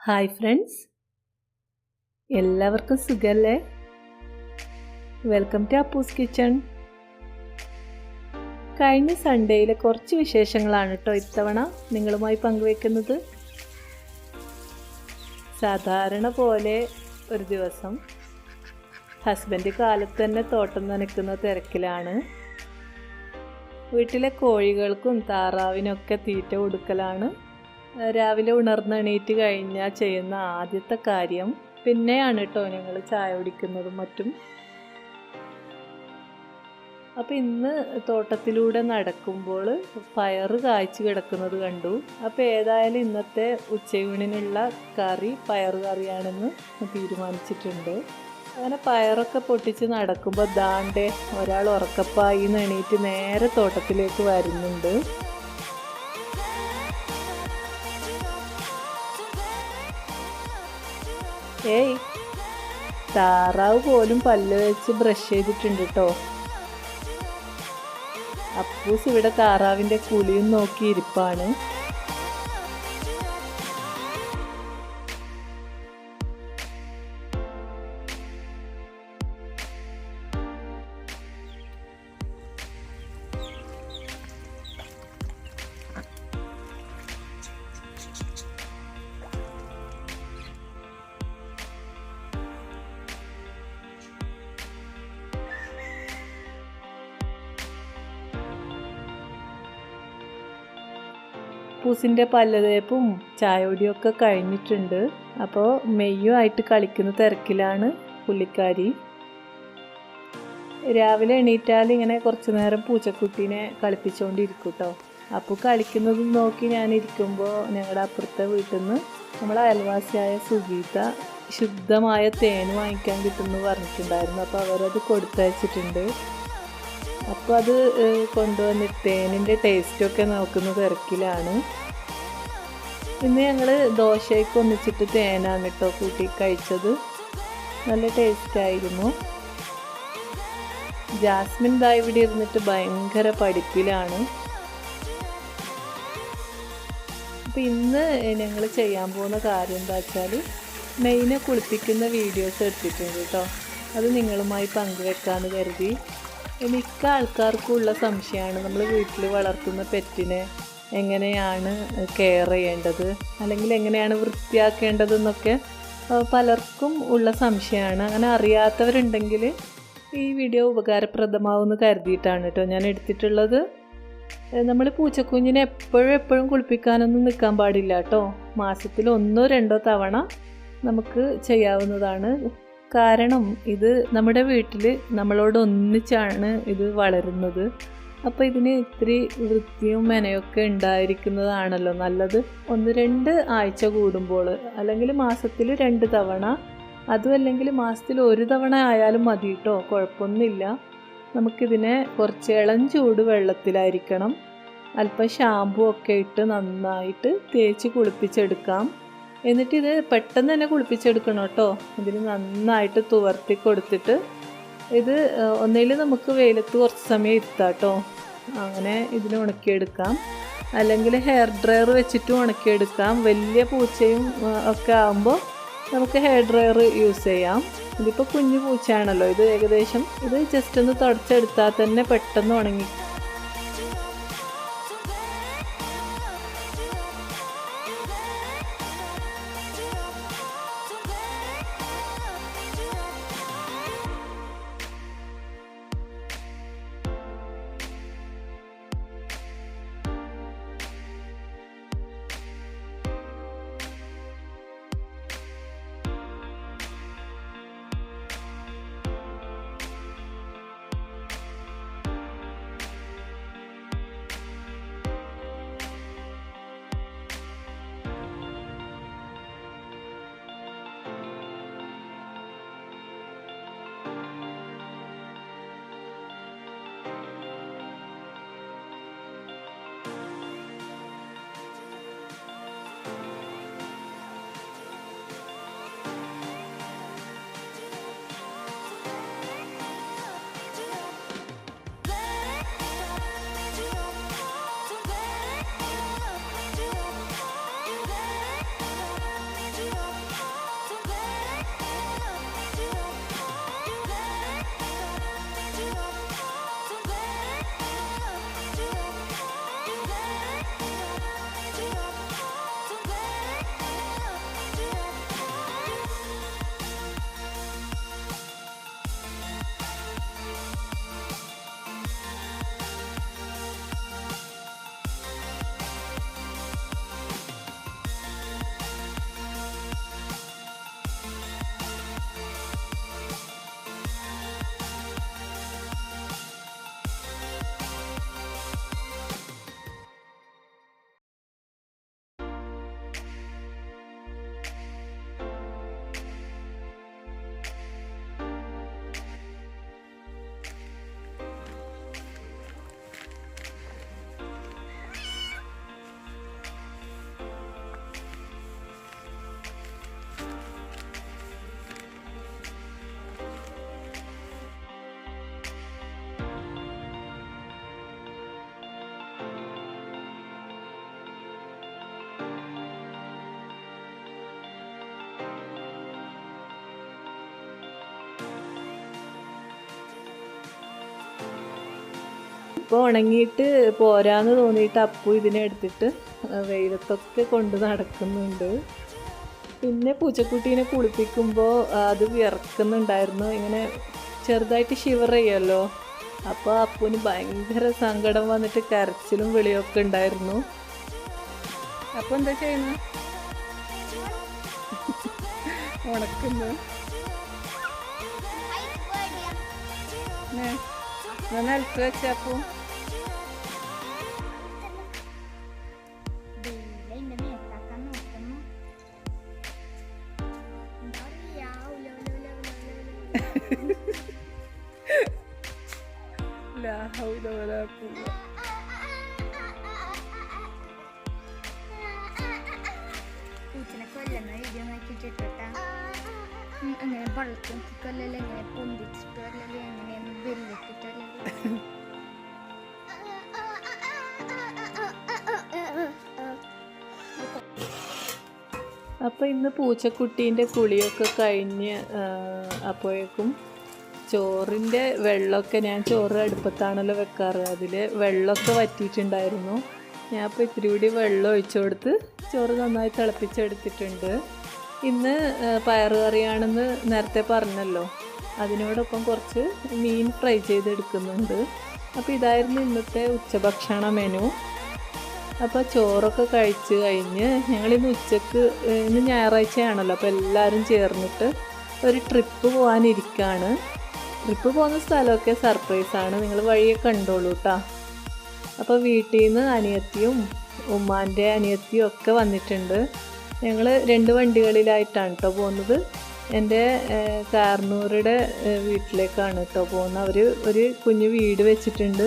Hi friends, എല്ലാവർക്കും സുഖല്ലേ? Welcome to Appus kitchen. കഴിഞ്ഞ സൺഡേയിലെ കുറച്ച് വിശേഷങ്ങളാണ് കേട്ടോ ഇത്തവണ നിങ്ങളുമായി പങ്കുവെക്കുന്നത്. സാധാരണ പോലെ ഒരു ദിവസം ഹസ്ബൻഡ് കാലത്ത് തന്നെ തോട്ടം നനയ്ക്കുന്ന തിരക്കിലാണ്. വീട്ടിലെ കോഴികൾക്കും താറാവിനൊക്കെ തീറ്റ കൊടുക്കലാണ്. രാവിലെ ഉണർന്നെണീറ്റ് കഴിഞ്ഞാൽ ചെയ്യുന്ന ആദ്യത്തെ കാര്യം. പിന്നെയാണ് കേട്ടോ ഞങ്ങൾ ചായ കുടിക്കുന്നതും മറ്റും. അപ്പോൾ ഇന്ന് തോട്ടത്തിലൂടെ നടക്കുമ്പോൾ പയറ് കായ്ച്ചു കിടക്കുന്നത് കണ്ടു. അപ്പോൾ ഏതായാലും ഇന്നത്തെ ഉച്ചയൂണിനുള്ള കറി പയറ് കറിയാണെന്ന് തീരുമാനിച്ചിട്ടുണ്ട്. അങ്ങനെ പയറൊക്കെ പൊട്ടിച്ച് നടക്കുമ്പോൾ ദാണ്ടേ ഒരാൾ ഉറക്കപ്പായി എണീറ്റ് നേരെ തോട്ടത്തിലേക്ക് വരുന്നുണ്ട്. ഏയ്, താറാവ് പോലും പല്ല് വെച്ച് ബ്രഷ് ചെയ്തിട്ടുണ്ട് കേട്ടോ. അപ്പൂസ് ഇവിടെ താറാവിൻ്റെ കുളിയും നോക്കി ഇരിപ്പാണ്. പൂസിൻ്റെ പല്ലതേപ്പും ചായയൊടിയൊക്കെ കഴിഞ്ഞിട്ടുണ്ട്. അപ്പോൾ മെയ്യുമായിട്ട് കളിക്കുന്ന തിരക്കിലാണ് പുള്ളിക്കാരി. രാവിലെ എണീറ്റാൽ ഇങ്ങനെ കുറച്ച് നേരം പൂച്ചക്കുട്ടീനെ കളിപ്പിച്ചുകൊണ്ടിരിക്കും കേട്ടോ. അപ്പോൾ കളിക്കുന്നതും നോക്കി ഞാനിരിക്കുമ്പോൾ ഞങ്ങളുടെ അപ്പുറത്തെ വീട്ടിൽ നിന്ന് നമ്മളെ അയൽവാസിയായ സുഗീത ശുദ്ധമായ തേൻ വാങ്ങിക്കാൻ കിട്ടുമെന്ന് പറഞ്ഞിട്ടുണ്ടായിരുന്നു. അപ്പോൾ അവരത് കൊടുത്തയച്ചിട്ടുണ്ട്. അപ്പോൾ അത് കൊണ്ടുവന്നിട്ട് തേനിൻ്റെ ടേസ്റ്റൊക്കെ നോക്കുന്ന തിരക്കിലാണ്. ഇന്ന് ഞങ്ങൾ ദോശയ്ക്ക് ഒന്നിച്ചിട്ട് തേനാണ് കേട്ടോ കൂട്ടി കഴിച്ചത്. നല്ല ടേസ്റ്റായിരുന്നു. ജാസ്മിൻ ദാ ഇവിടെ ഇരുന്നിട്ട് ഭയങ്കര പഠിപ്പിലാണ്. അപ്പോൾ ഇന്ന് ഞങ്ങൾ ചെയ്യാൻ പോകുന്ന കാര്യം എന്താ വെച്ചാൽ മെയിനെ കുളിപ്പിക്കുന്ന വീഡിയോസ് എടുത്തിട്ടുണ്ട് കേട്ടോ. അത് നിങ്ങളുമായി പങ്കുവെക്കാമെന്ന് കരുതി. മിക്ക ആൾക്കാർക്കും ഉള്ള സംശയമാണ് നമ്മൾ വീട്ടിൽ വളർത്തുന്ന പെറ്റിനെ എങ്ങനെയാണ് കെയർ ചെയ്യേണ്ടത്, അല്ലെങ്കിൽ എങ്ങനെയാണ് വൃത്തിയാക്കേണ്ടതെന്നൊക്കെ പലർക്കും ഉള്ള സംശയമാണ്. അങ്ങനെ അറിയാത്തവരുണ്ടെങ്കിൽ ഈ വീഡിയോ ഉപകാരപ്രദമാവുമെന്ന് കരുതിയിട്ടാണ് കേട്ടോ ഞാൻ എടുത്തിട്ടുള്ളത്. നമ്മൾ പൂച്ചക്കുഞ്ഞിനെ എപ്പോഴും കുളിപ്പിക്കാനൊന്നും നിൽക്കാൻ പാടില്ല കേട്ടോ. മാസത്തിൽ 1-2 തവണ നമുക്ക് ചെയ്യാവുന്നതാണ്. കാരണം ഇത് നമ്മുടെ വീട്ടിൽ നമ്മളോട് ഒന്നിച്ചാണ് ഇത് വളരുന്നത്. അപ്പോൾ ഇതിന് ഇത്തിരി വൃത്തിയും മെനയൊക്കെ ഉണ്ടായിരിക്കുന്നതാണല്ലോ നല്ലത്. 1-2 ആഴ്ച കൂടുമ്പോൾ, അല്ലെങ്കിൽ മാസത്തിൽ 2 തവണ, അതും അല്ലെങ്കിൽ മാസത്തിൽ 1 തവണ ആയാലും മതി കേട്ടോ, കുഴപ്പമൊന്നുമില്ല. നമുക്കിതിനെ കുറച്ച് ഇളം ചൂട് വെള്ളത്തിലായിരിക്കണം. അല്പം ഷാമ്പു ഒക്കെ ഇട്ട് നന്നായിട്ട് തേച്ച് കുളിപ്പിച്ചെടുക്കാം. എന്നിട്ട് ഇത് പെട്ടെന്ന് തന്നെ കുളിപ്പിച്ചെടുക്കണം കേട്ടോ. ഇതിന് നന്നായിട്ട് തുവർത്തി കൊടുത്തിട്ട് ഇത് ഒന്നിൽ നമുക്ക് വെയിലത്ത് കുറച്ച് സമയം ഇരുത്താം കേട്ടോ. അങ്ങനെ ഇതിന് ഉണക്കിയെടുക്കാം. അല്ലെങ്കിൽ ഹെയർ ഡ്രയർ വെച്ചിട്ടും ഉണക്കിയെടുക്കാം. വലിയ പൂച്ചയും ഒക്കെ ആകുമ്പോൾ നമുക്ക് ഹെയർ ഡ്രയർ യൂസ് ചെയ്യാം. ഇതിപ്പോൾ കുഞ്ഞു പൂച്ചയാണല്ലോ, ഇത് ഏകദേശം ഇത് ജസ്റ്റ് ഒന്ന് തുടച്ചെടുത്താൽ തന്നെ പെട്ടെന്ന് ഉണങ്ങി. ഇപ്പോൾ ഉണങ്ങിയിട്ട് പോരാന്ന് തോന്നിയിട്ട് അപ്പു ഇതിനെ എടുത്തിട്ട് വെയിലത്തൊക്കെ കൊണ്ട് നടക്കുന്നുണ്ട്. പിന്നെ പൂച്ചക്കുട്ടീനെ കുളിപ്പിക്കുമ്പോൾ അത് വിയർക്കുന്നുണ്ടായിരുന്നു, ഇങ്ങനെ ചെറുതായിട്ട് ഷിവർ ചെയ്യുമല്ലോ. അപ്പോൾ അപ്പുവിന് ഭയങ്കര സങ്കടം വന്നിട്ട് കരച്ചിലും വിളിയൊക്കെ ഉണ്ടായിരുന്നു. അപ്പോൾ എന്താ ചെയ്യുന്നു? ഉണക്കുന്നു. നിലത്ത് വെച്ച അപ്പു പൂച്ചനെ കൊല്ലുന്ന വീഡിയോ നോക്കിയിട്ടിട്ടാ അങ്ങനെ പള്ളത്തും കൊല്ലല്ലേ എങ്ങനെ പൊന്തിച്ചിട്ടോ അല്ലെങ്കിൽ എങ്ങനെയൊന്നും വെല്ലിട്ടിട്ടോ അല്ലെങ്കിൽ അപ്പോൾ ഇന്ന് പൂച്ചക്കുട്ടീൻ്റെ കുളിയൊക്കെ കഴിഞ്ഞ് അപ്പോഴേക്കും ചോറിൻ്റെ വെള്ളമൊക്കെ, ഞാൻ ചോറ് അടുപ്പത്താണല്ലോ വെക്കാറ്, അതിൽ വെള്ളമൊക്കെ വറ്റിയിട്ടുണ്ടായിരുന്നു. ഞാൻ അപ്പോൾ ഇത്തിരി കൂടി വെള്ളം ഒഴിച്ചു കൊടുത്ത് ചോറ് നന്നായി തിളപ്പിച്ചെടുത്തിട്ടുണ്ട്. ഇന്ന് പയറുകറിയാണെന്ന് നേരത്തെ പറഞ്ഞല്ലോ, അതിനോടൊപ്പം കുറച്ച് മീൻ ഫ്രൈ ചെയ്തെടുക്കുന്നുണ്ട്. അപ്പോൾ ഇതായിരുന്നു ഇന്നത്തെ ഉച്ചഭക്ഷണ മെനു. അപ്പോൾ ചോറൊക്കെ കഴിച്ച് കഴിഞ്ഞ് ഞങ്ങളിന്ന് ഉച്ചക്ക്, ഇന്ന് ഞായറാഴ്ചയാണല്ലോ, അപ്പോൾ എല്ലാവരും ചേർന്നിട്ട് ഒരു ട്രിപ്പ് പോകാനിരിക്കുകയാണ്. ട്രിപ്പ് പോകുന്ന സ്ഥലമൊക്കെ സർപ്രൈസാണ്, നിങ്ങൾ വഴിയെ കണ്ടോളൂ കേട്ടോ. അപ്പോൾ വീട്ടിൽ നിന്ന് അനിയത്തിയും ഉമ്മാൻ്റെ അനിയത്തിയും ഒക്കെ വന്നിട്ടുണ്ട്. ഞങ്ങൾ 2 വണ്ടികളിലായിട്ടാണ് കേട്ടോ പോകുന്നത്. എൻ്റെ കാർന്നൂരുടെ വീട്ടിലേക്കാണ് കേട്ടോ പോകുന്നത്. അവർ ഒരു കുഞ്ഞു വീട് വെച്ചിട്ടുണ്ട്.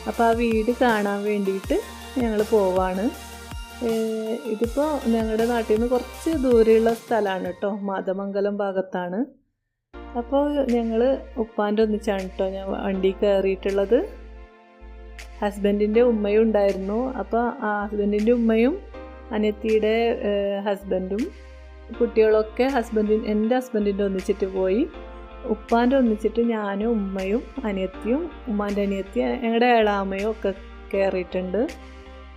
അപ്പോൾ ആ വീട് കാണാൻ വേണ്ടിയിട്ട് ഞങ്ങൾ പോവാണ്. ഇതിപ്പോൾ ഞങ്ങളുടെ നാട്ടിൽ നിന്ന് കുറച്ച് ദൂരെയുള്ള സ്ഥലമാണ് കേട്ടോ, മാതമംഗലം ഭാഗത്താണ്. അപ്പോൾ ഞങ്ങൾ ഉപ്പാൻ്റെ ഒന്നിച്ചാണ് കേട്ടോ ഞാൻ വണ്ടി കയറിയിട്ടുള്ളത്. ഹസ്ബൻഡിൻ്റെ ഉമ്മയും ഉണ്ടായിരുന്നു. അപ്പോൾ ആ ഹസ്ബൻഡിൻ്റെ ഉമ്മയും അനിയത്തിയുടെ ഹസ്ബൻഡും കുട്ടികളൊക്കെ എൻ്റെ ഹസ്ബൻഡിൻ്റെ ഒന്നിച്ചിട്ട് പോയി. ഉപ്പാൻ്റെ ഒന്നിച്ചിട്ട് ഞാനും ഉമ്മയും അനിയത്തിയും ഉമ്മാൻ്റെ അനിയത്തി ഞങ്ങളുടെ ഏളാമ്മയും ഒക്കെ കയറിയിട്ടുണ്ട്.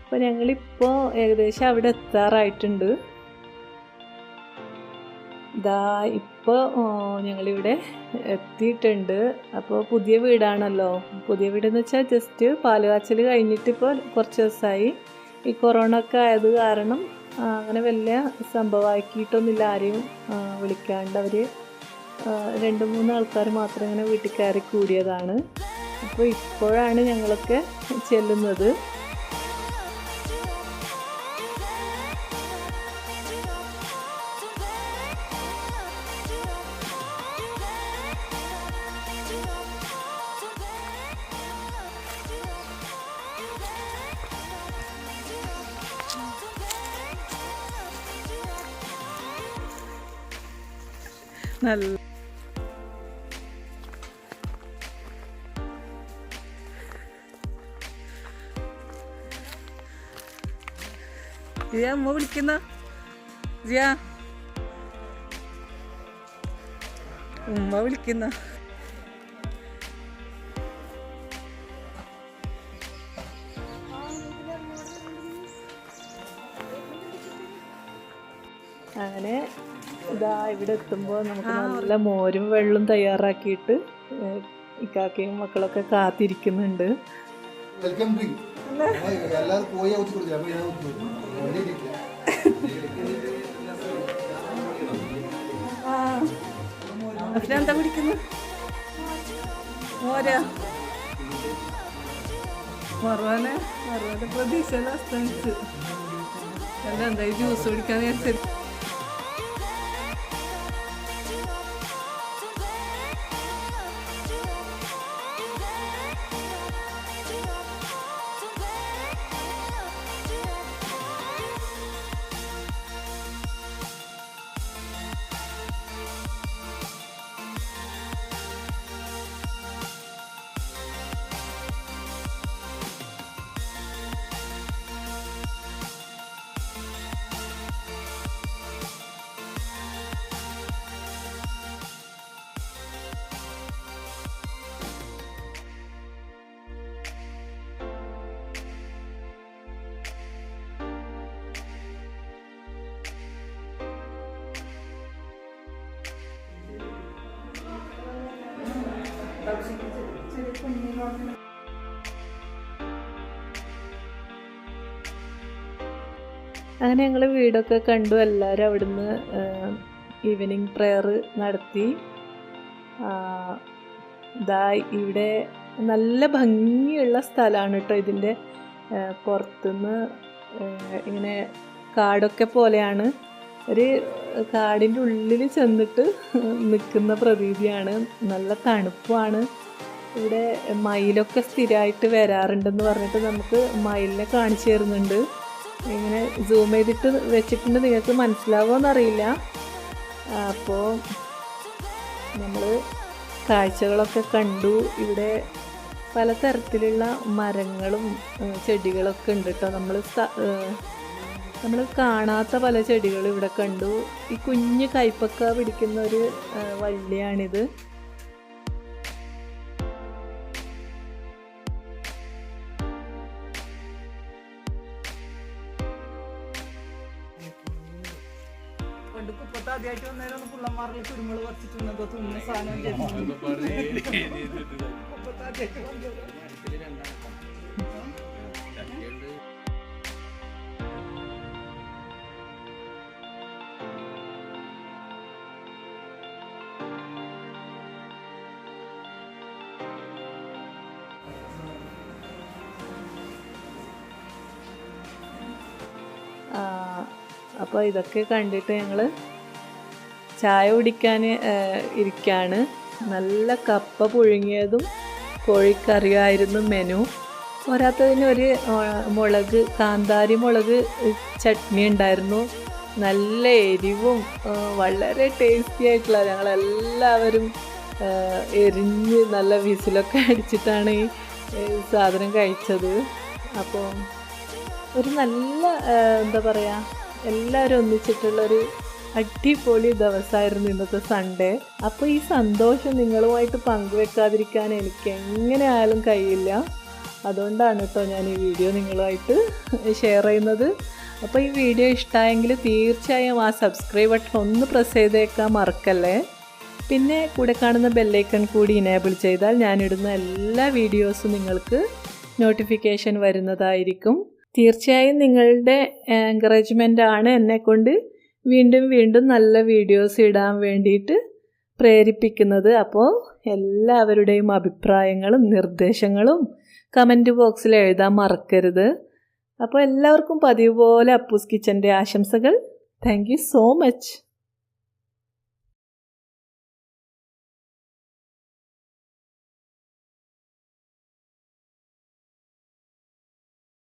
അപ്പോൾ ഞങ്ങളിപ്പോൾ ഏകദേശം അവിടെ എത്താറായിട്ടുണ്ട്. ഇപ്പോൾ ഞങ്ങളിവിടെ എത്തിയിട്ടുണ്ട്. അപ്പോൾ പുതിയ വീടാണല്ലോ, പുതിയ വീടെന്ന് വെച്ചാൽ ജസ്റ്റ് പാലുകാച്ചൽ കഴിഞ്ഞിട്ട് ഇപ്പോൾ കുറച്ച് ദിവസമായി. ഈ കൊറോണ ഒക്കെ ആയത് കാരണം അങ്ങനെ വലിയ സംഭവമാക്കിയിട്ടൊന്നുമില്ല, ആരെയും വിളിക്കാണ്ട് അവർ 2-3 ആൾക്കാർ മാത്രം ഇങ്ങനെ വീട്ടിൽ കയറി കൂടിയതാണ്. അപ്പോൾ ഇപ്പോഴാണ് ഞങ്ങളൊക്കെ ചെല്ലുന്നത്. നല്ല ജിയ അമ്മ വിളിക്കുന്ന ജിയ ഉമ്മ വിളിക്കുന്ന. അങ്ങനെ ഇതാ ഇവിടെ എത്തുമ്പോൾ നമുക്ക് നല്ല മോരും വെള്ളം തയ്യാറാക്കിയിട്ട് ഇക്കാക്കയും മക്കളൊക്കെ കാത്തിരിക്കുന്നുണ്ട്. എന്താ കുടിക്കുന്നു? മോരാ? മറുവാനെ പ്രതീക്ഷ അസ്തമിച്ച് അല്ല എന്തായാലും ജ്യൂസ് കുടിക്കാൻ വിചാരിച്ചു. അങ്ങനെ ഞങ്ങൾ വീടൊക്കെ കണ്ടു. എല്ലാവരും അവിടുന്ന് ഈവനിങ് പ്രെയർ നടത്തി. ഇതാ ഇവിടെ നല്ല ഭംഗിയുള്ള സ്ഥലമാണ് കേട്ടോ. ഇതിൻ്റെ പുറത്തുനിന്ന് ഇങ്ങനെ കാടൊക്കെ പോലെയാണ്. ഒരു കാടിൻ്റെ ഉള്ളിൽ ചെന്നിട്ട് നിൽക്കുന്ന പ്രതീതിയാണ്. നല്ല തണുപ്പാണ്. ഇവിടെ മയിലൊക്കെ സ്ഥിരമായിട്ട് വരാറുണ്ടെന്ന് പറഞ്ഞിട്ട് നമുക്ക് മയിലിനെ കാണിച്ചു തരുന്നുണ്ട്. ഇങ്ങനെ സൂം ചെയ്തിട്ട് വെച്ചിട്ടുണ്ട്, നിങ്ങൾക്ക് മനസ്സിലാവുമോയെന്നറിയില്ല. അപ്പോൾ നമ്മൾ കാഴ്ചകളൊക്കെ കണ്ടു. ഇവിടെ പലതരത്തിലുള്ള മരങ്ങളും ചെടികളൊക്കെ ഉണ്ട് കേട്ടോ. നമ്മൾ കാണാത്ത പല ചെടികളും ഇവിടെ കണ്ടു. ഈ കുഞ്ഞ് കൈപ്പക്ക പിടിക്കുന്ന ഒരു വള്ളിയാണിത്. ആദ്യമായിട്ട് വന്നേരം പിള്ളമാറിൽ കുരുമുളക് വച്ചിട്ടുണ്ടോ തുന്ന സാധനം അപ്പോൾ ഇതൊക്കെ കണ്ടിട്ട് ഞങ്ങൾ ചായ കുടിക്കാൻ ഇരിക്കുകയാണ്. നല്ല കപ്പ പുഴുങ്ങിയതും കോഴിക്കറിയായിരുന്നു മെനു. പോരാത്തതിന് ഒരു മുളക്, കാന്താരി മുളക് ചട്നി ഉണ്ടായിരുന്നു. നല്ല എരിവും വളരെ ടേസ്റ്റി ആയിട്ടുള്ള. ഞങ്ങളെല്ലാവരും എരിഞ്ഞ് നല്ല വിസിലൊക്കെ അടിച്ചിട്ടാണ് ഈ സാധനം കഴിച്ചത്. അപ്പോൾ ഒരു നല്ല എന്താ പറയുക, എല്ലാവരും ഒന്നിച്ചിട്ടുള്ളൊരു അടിപൊളി ദിവസമായിരുന്നു ഇന്നത്തെ സൺഡേ. അപ്പോൾ ഈ സന്തോഷം നിങ്ങളുമായിട്ട് പങ്കുവെക്കാതിരിക്കാൻ എനിക്ക് എങ്ങനെ ആയാലും കഴിയില്ല. അതുകൊണ്ടാണ് കേട്ടോ ഞാൻ ഈ വീഡിയോ നിങ്ങളുമായിട്ട് ഷെയർ ചെയ്യുന്നത്. അപ്പോൾ ഈ വീഡിയോ ഇഷ്ടമായെങ്കിൽ തീർച്ചയായും ആ സബ്സ്ക്രൈബ് ബട്ടൺ ഒന്ന് പ്രസ് ചെയ്തേക്കാൻ മറക്കല്ലേ. പിന്നെ കൂടെ കാണുന്ന ബെല്ലൈക്കൺ കൂടി ഇനേബിൾ ചെയ്താൽ ഞാനിടുന്ന എല്ലാ വീഡിയോസും നിങ്ങൾക്ക് നോട്ടിഫിക്കേഷൻ വരുന്നതായിരിക്കും. തീർച്ചയായും നിങ്ങളുടെ എൻകറേജ്മെൻ്റ് ആണ് എന്നെക്കൊണ്ട് വീണ്ടും വീണ്ടും നല്ല വീഡിയോസ് ഇടാൻ വേണ്ടിയിട്ട് പ്രേരിപ്പിക്കുന്നത്. അപ്പോൾ എല്ലാവരുടെയും അഭിപ്രായങ്ങളും നിർദ്ദേശങ്ങളും കമൻറ്റ് ബോക്സിൽ എഴുതാൻ മറക്കരുത്. അപ്പോൾ എല്ലാവർക്കും പതിവ് പോലെ അപ്പൂസ് കിച്ചൻ്റെ ആശംസകൾ. Thank you so much.